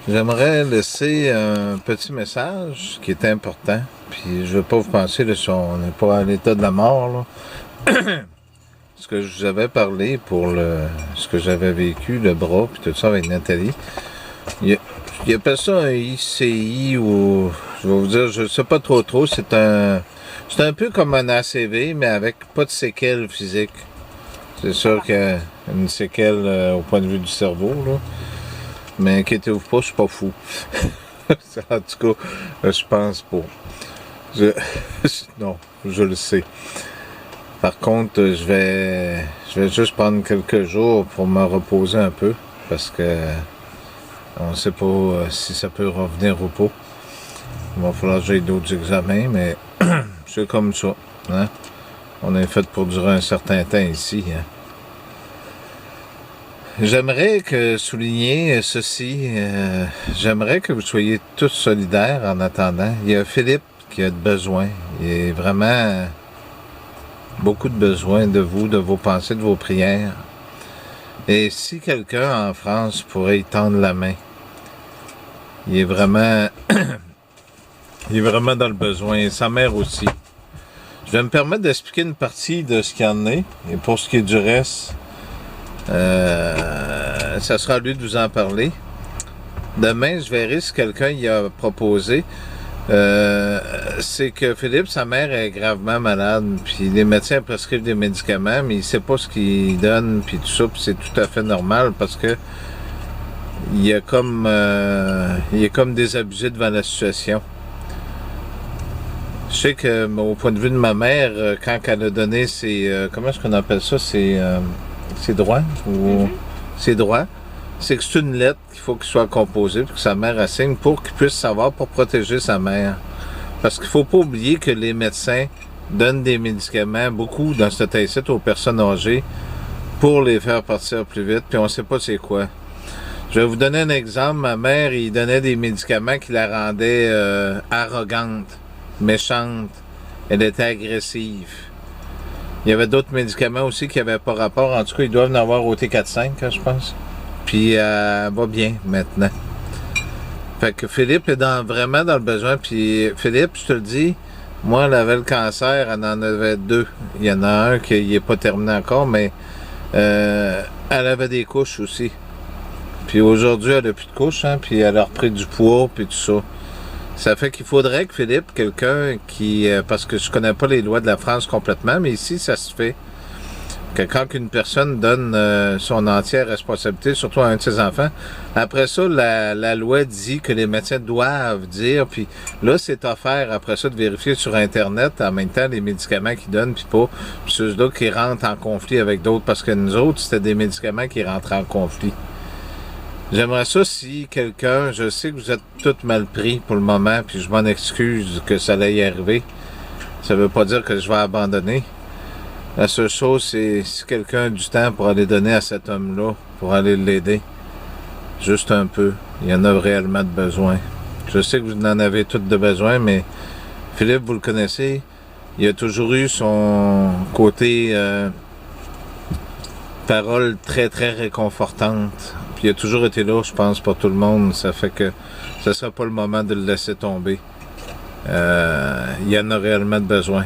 J'aimerais laisser un petit message qui est important. Puis je veux pas vous penser, là, si on n'est pas à l'état de la mort, là. Ce que je vous avais parlé pour ce que j'avais vécu, le bras, puis tout ça avec Nathalie. Il appelle ça un ICI ou, je vais vous dire, je sais pas trop, c'est un peu comme un ACV, mais avec pas de séquelles physiques. C'est sûr qu'il y a une séquelle au point de vue du cerveau, là. Mais inquiétez-vous pas, je suis pas fou. En tout cas, je pense pas. Non, je le sais. Par contre, je vais juste prendre quelques jours pour me reposer un peu, parce que on ne sait pas si ça peut revenir ou pas. Il va falloir que j'aille d'autres examens, mais c'est comme ça. Hein? On est fait pour durer un certain temps ici. Hein? J'aimerais souligner ceci. J'aimerais que vous soyez tous solidaires en attendant. Il y a Philippe qui a besoin. Il a vraiment beaucoup de besoin de vous, de vos pensées, de vos prières. Et si quelqu'un en France pourrait y tendre la main, il est vraiment il est vraiment dans le besoin. Et sa mère aussi. Je vais me permettre d'expliquer une partie de ce qu'il y en est. Et pour ce qui est du reste, ça sera à lui de vous en parler. Demain, je verrai si quelqu'un y a proposé. C'est que Philippe, sa mère est gravement malade, puis les médecins prescrivent des médicaments, mais il sait pas ce qu'ils donnent, puis tout ça, puis c'est tout à fait normal parce que il est comme désabusé devant la situation. Je sais que, au point de vue de ma mère, quand elle a donné ses... comment est-ce qu'on appelle ça? Ses droits? Ou ses droits? C'est que c'est une lettre qu'il faut qu'il soit composée, puis que sa mère assigne pour qu'il puisse savoir, pour protéger sa mère. Parce qu'il faut pas oublier que les médecins donnent des médicaments, beaucoup dans ce temps-ci, aux personnes âgées, pour les faire partir plus vite, puis on sait pas c'est quoi. Je vais vous donner un exemple. Ma mère, il donnait des médicaments qui la rendaient arrogante, méchante. Elle était agressive. Il y avait d'autres médicaments aussi qui n'avaient pas rapport. En tout cas, ils doivent en avoir au T4-5, je pense. Puis elle va bien maintenant. Fait que Philippe est vraiment dans le besoin. Puis Philippe, je te le dis, moi, elle avait le cancer, elle en avait 2. Il y en a un qui n'est pas terminé encore, mais elle avait des couches aussi. Puis aujourd'hui, elle n'a plus de couches, hein, puis elle a repris du poids, puis tout ça. Ça fait qu'il faudrait que Philippe, quelqu'un qui... parce que je connais pas les lois de la France complètement, mais ici, ça se fait. Que quand une personne donne son entière responsabilité, surtout à un de ses enfants, après ça, la loi dit que les médecins doivent dire, puis là, c'est offert après ça de vérifier sur Internet en même temps les médicaments qu'ils donnent, puis pas, puis ceux-là qui rentrent en conflit avec d'autres, parce que nous autres, c'était des médicaments qui rentraient en conflit. J'aimerais ça si quelqu'un, je sais que vous êtes tous mal pris pour le moment, puis je m'en excuse que ça allait y arriver. Ça veut pas dire que je vais abandonner. La seule chose, c'est si quelqu'un a du temps pour aller donner à cet homme-là, pour aller l'aider. Juste un peu. Il y en a réellement de besoin. Je sais que vous en avez tous de besoin, mais Philippe, vous le connaissez, il a toujours eu son côté parole très, très réconfortante. Puis il a toujours été là, je pense, pour tout le monde. Ça fait que ce ne sera pas le moment de le laisser tomber. Il y en a réellement de besoin.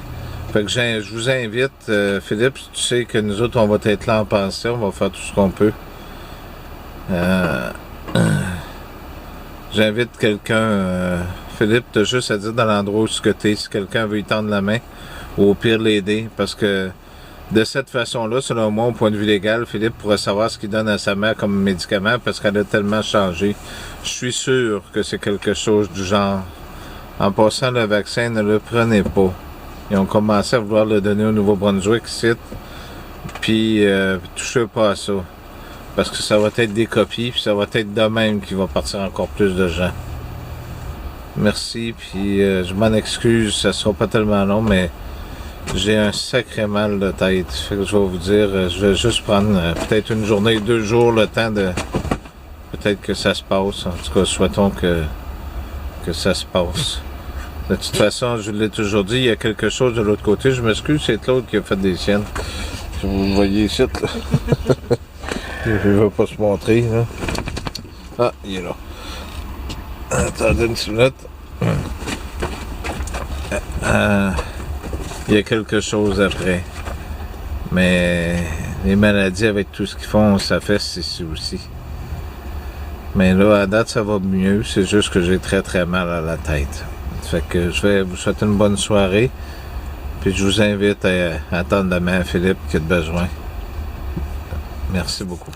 Fait que je vous invite, Philippe, tu sais que nous autres, on va être là en pensée, on va faire tout ce qu'on peut. J'invite quelqu'un, Philippe, t'as juste à dire dans l'endroit où tu es, si quelqu'un veut y tendre la main, ou au pire l'aider, parce que de cette façon-là, selon moi, au point de vue légal, Philippe pourrait savoir ce qu'il donne à sa mère comme médicament, parce qu'elle a tellement changé. Je suis sûr que c'est quelque chose du genre. En passant, le vaccin, ne le prenez pas. Ils ont commencé à vouloir le donner au Nouveau-Brunswick, ici. Puis, touchez pas à ça. Parce que ça va être des copies, puis ça va être de même qu'il va partir encore plus de gens. Merci, puis je m'en excuse, ça sera pas tellement long, mais j'ai un sacré mal de tête. Fait que je vais vous dire, je vais juste prendre peut-être une journée, 2 jours, le temps de... Peut-être que ça se passe. En tout cas, souhaitons que ça se passe. De toute façon, je l'ai toujours dit, il y a quelque chose de l'autre côté. Je m'excuse, c'est Claude qui a fait des siennes. Si vous le voyez ici, là. Il ne veut pas se montrer, là. Ah, il est là. Attendez une minute. Il y a quelque chose après. Mais les maladies, avec tout ce qu'ils font, ça fait ceci aussi. Mais là, à date, ça va mieux. C'est juste que j'ai très très mal à la tête. Fait que je vais vous souhaiter une bonne soirée. Puis je vous invite à attendre demain Philippe qui a besoin. Merci beaucoup.